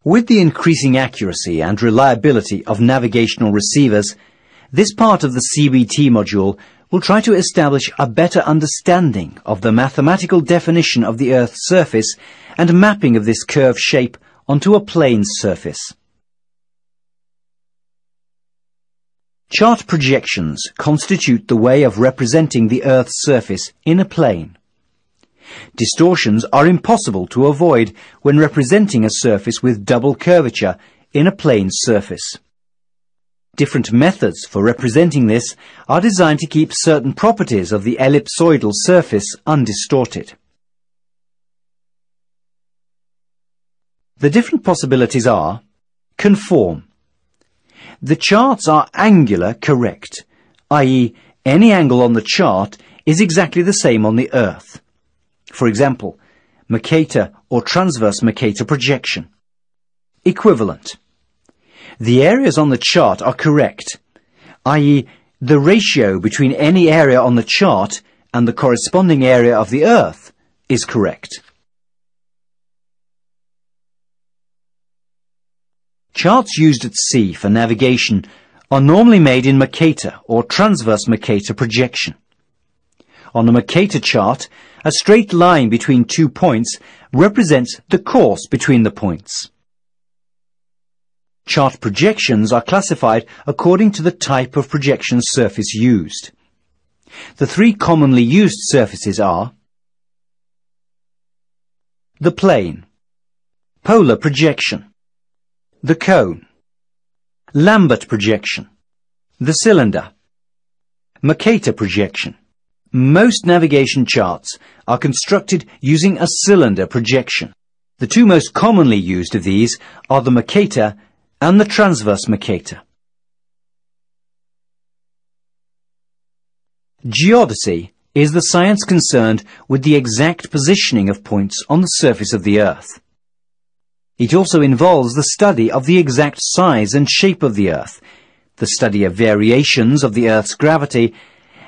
With the increasing accuracy and reliability of navigational receivers, this part of the CBT module will try to establish a better understanding of the mathematical definition of the Earth's surface and mapping of this curved shape onto a plane surface. Chart projections constitute the way of representing the Earth's surface in a plane. Distortions are impossible to avoid when representing a surface with double curvature in a plane surface. Different methods for representing this are designed to keep certain properties of the ellipsoidal surface undistorted. The different possibilities are: conform. The charts are angular correct, i.e., any angle on the chart is exactly the same on the Earth. For example, Mercator or transverse Mercator projection. Equivalent. The areas on the chart are correct, i.e., the ratio between any area on the chart and the corresponding area of the Earth is correct. Charts used at sea for navigation are normally made in Mercator or transverse Mercator projection. On a Mercator chart, a straight line between 2 points represents the course between the points. Chart projections are classified according to the type of projection surface used. The three commonly used surfaces are the plane, polar projection, the cone, Lambert projection, the cylinder, Mercator projection. Most navigation charts are constructed using a cylinder projection. The two most commonly used of these are the Mercator and the transverse Mercator. Geodesy is the science concerned with the exact positioning of points on the surface of the Earth. It also involves the study of the exact size and shape of the Earth, the study of variations of the Earth's gravity,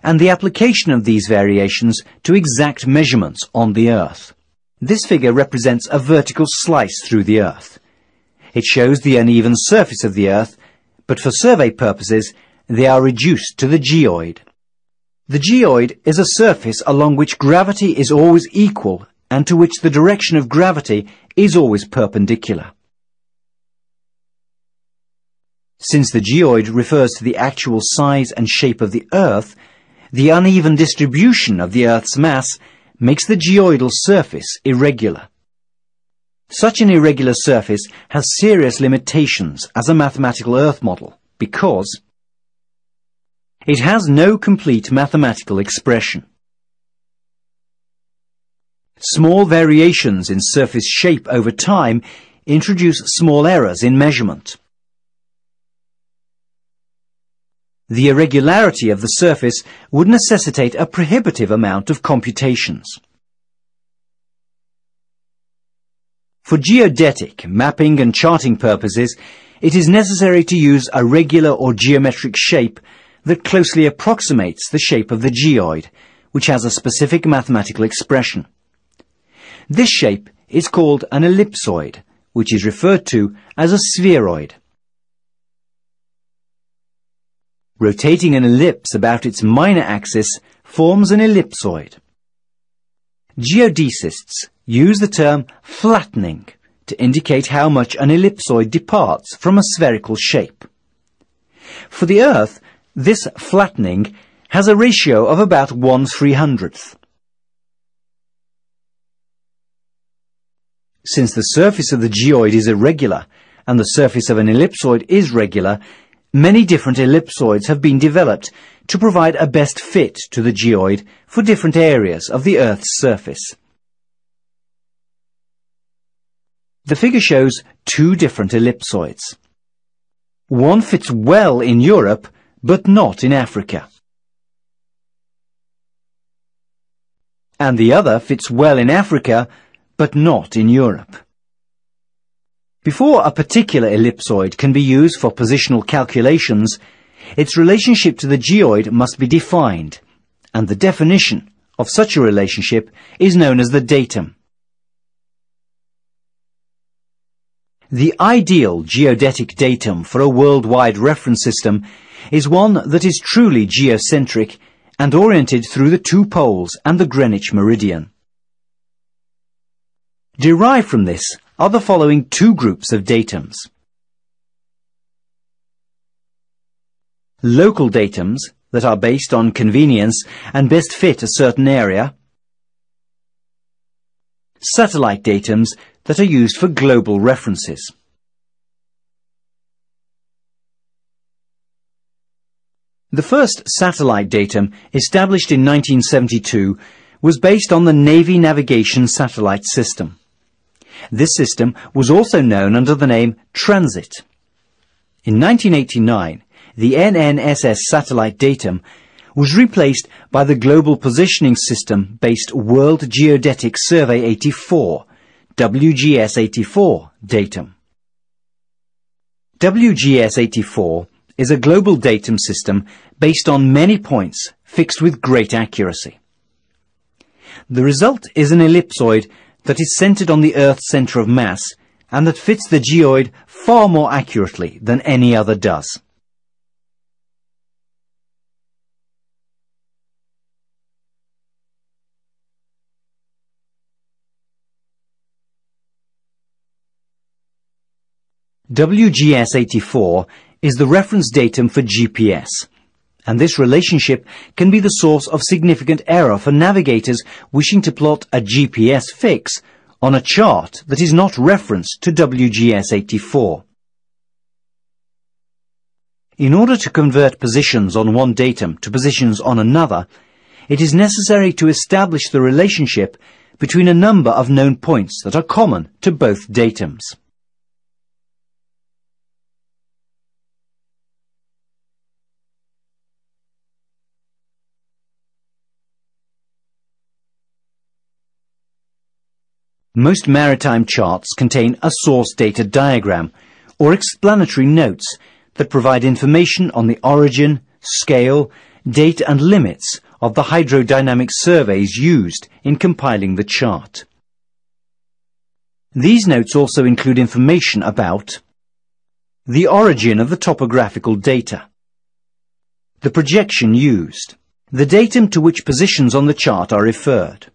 and the application of these variations to exact measurements on the Earth. This figure represents a vertical slice through the Earth. It shows the uneven surface of the Earth, but for survey purposes, they are reduced to the geoid. The geoid is a surface along which gravity is always equal and to which the direction of gravity is always perpendicular. Since the geoid refers to the actual size and shape of the Earth, the uneven distribution of the Earth's mass makes the geoidal surface irregular. Such an irregular surface has serious limitations as a mathematical Earth model because it has no complete mathematical expression. Small variations in surface shape over time introduce small errors in measurement. The irregularity of the surface would necessitate a prohibitive amount of computations. For geodetic, mapping and charting purposes, it is necessary to use a regular or geometric shape that closely approximates the shape of the geoid, which has a specific mathematical expression. This shape is called an ellipsoid, which is referred to as a spheroid. Rotating an ellipse about its minor axis forms an ellipsoid. Geodesists use the term flattening to indicate how much an ellipsoid departs from a spherical shape. For the Earth, this flattening has a ratio of about 1/300th. Since the surface of the geoid is irregular and the surface of an ellipsoid is regular, many different ellipsoids have been developed to provide a best fit to the geoid for different areas of the Earth's surface. The figure shows two different ellipsoids. One fits well in Europe, but not in Africa. And the other fits well in Africa, but not in Europe. Before a particular ellipsoid can be used for positional calculations, its relationship to the geoid must be defined, and the definition of such a relationship is known as the datum. The ideal geodetic datum for a worldwide reference system is one that is truly geocentric and oriented through the two poles and the Greenwich meridian. Derived from this are the following two groups of datums. Local datums that are based on convenience and best fit a certain area. Satellite datums that are used for global references. The first satellite datum, established in 1972, was based on the Navy navigation satellite system. This system was also known under the name Transit. In 1989, the NNSS satellite datum was replaced by the Global Positioning System-based World Geodetic Survey 84, WGS-84 datum. WGS-84 is a global datum system based on many points fixed with great accuracy. The result is an ellipsoid that is centered on the Earth's center of mass and that fits the geoid far more accurately than any other does. WGS-84 is the reference datum for GPS, and this relationship can be the source of significant error for navigators wishing to plot a GPS fix on a chart that is not referenced to WGS-84. In order to convert positions on one datum to positions on another, it is necessary to establish the relationship between a number of known points that are common to both datums. Most maritime charts contain a source data diagram or explanatory notes that provide information on the origin, scale, date and limits of the hydrodynamic surveys used in compiling the chart. These notes also include information about the origin of the topographical data, the projection used, the datum to which positions on the chart are referred.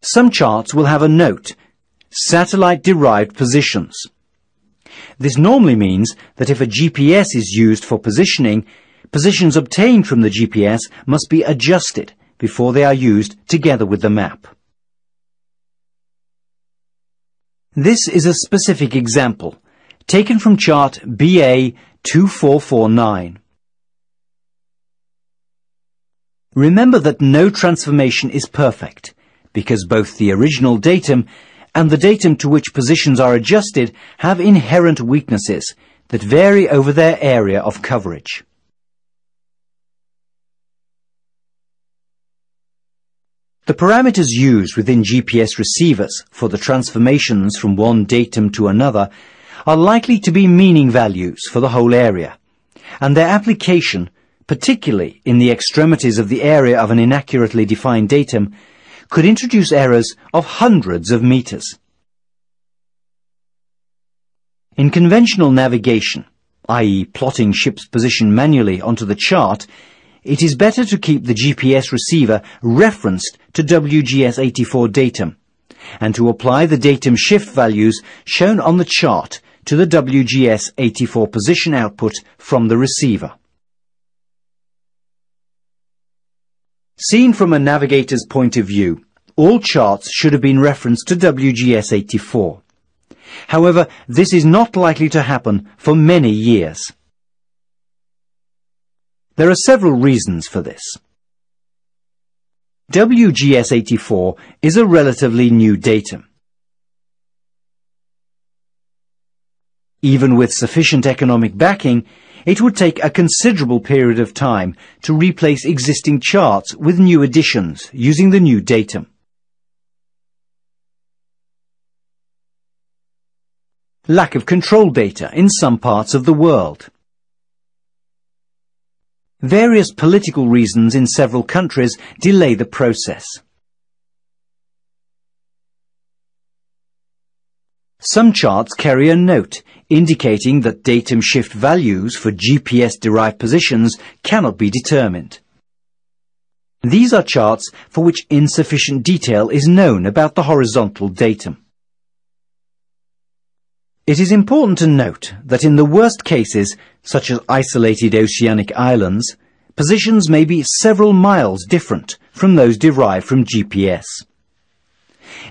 Some charts will have a note, satellite-derived positions. This normally means that if a GPS is used for positioning, positions obtained from the GPS must be adjusted before they are used together with the map. This is a specific example, taken from chart BA 2449. Remember that no transformation is perfect, because both the original datum and the datum to which positions are adjusted have inherent weaknesses that vary over their area of coverage. The parameters used within GPS receivers for the transformations from one datum to another are likely to be meaning values for the whole area, and their application, particularly in the extremities of the area of an inaccurately defined datum, could introduce errors of hundreds of meters. In conventional navigation, i.e. plotting ships' position manually onto the chart, it is better to keep the GPS receiver referenced to WGS-84 datum, and to apply the datum shift values shown on the chart to the WGS-84 position output from the receiver. Seen from a navigator's point of view, all charts should have been referenced to WGS-84. However, this is not likely to happen for many years. There are several reasons for this. WGS-84 is a relatively new datum. Even with sufficient economic backing, it would take a considerable period of time to replace existing charts with new additions using the new datum. Lack of control data in some parts of the world. Various political reasons in several countries delay the process. Some charts carry a note indicating that datum shift values for GPS-derived positions cannot be determined. These are charts for which insufficient detail is known about the horizontal datum. It is important to note that in the worst cases, such as isolated oceanic islands, positions may be several miles different from those derived from GPS.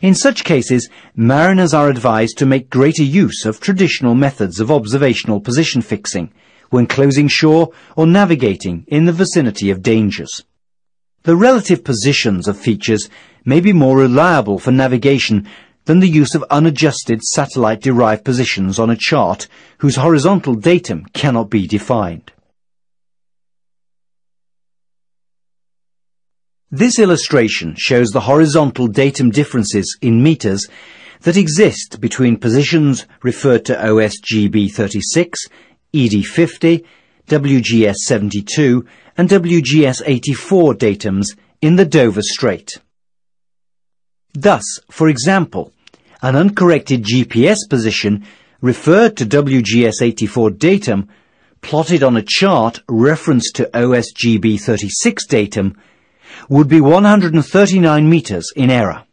In such cases, mariners are advised to make greater use of traditional methods of observational position fixing when closing shore or navigating in the vicinity of dangers. The relative positions of features may be more reliable for navigation than the use of unadjusted satellite-derived positions on a chart whose horizontal datum cannot be defined. This illustration shows the horizontal datum differences in meters that exist between positions referred to OSGB 36, ED 50, WGS 72 and WGS 84 datums in the Dover Strait. Thus, for example, an uncorrected GPS position referred to WGS 84 datum plotted on a chart referenced to OSGB 36 datum would be 139 meters in error.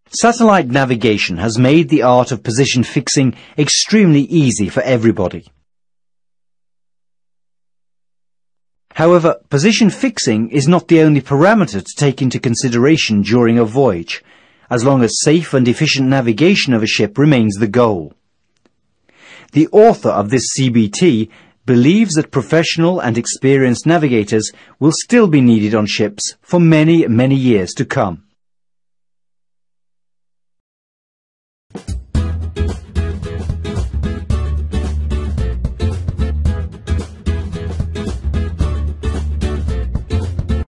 Satellite navigation has made the art of position fixing extremely easy for everybody. However, position fixing is not the only parameter to take into consideration during a voyage, as long as safe and efficient navigation of a ship remains the goal. The author of this CBT believes that professional and experienced navigators will still be needed on ships for many, many years to come.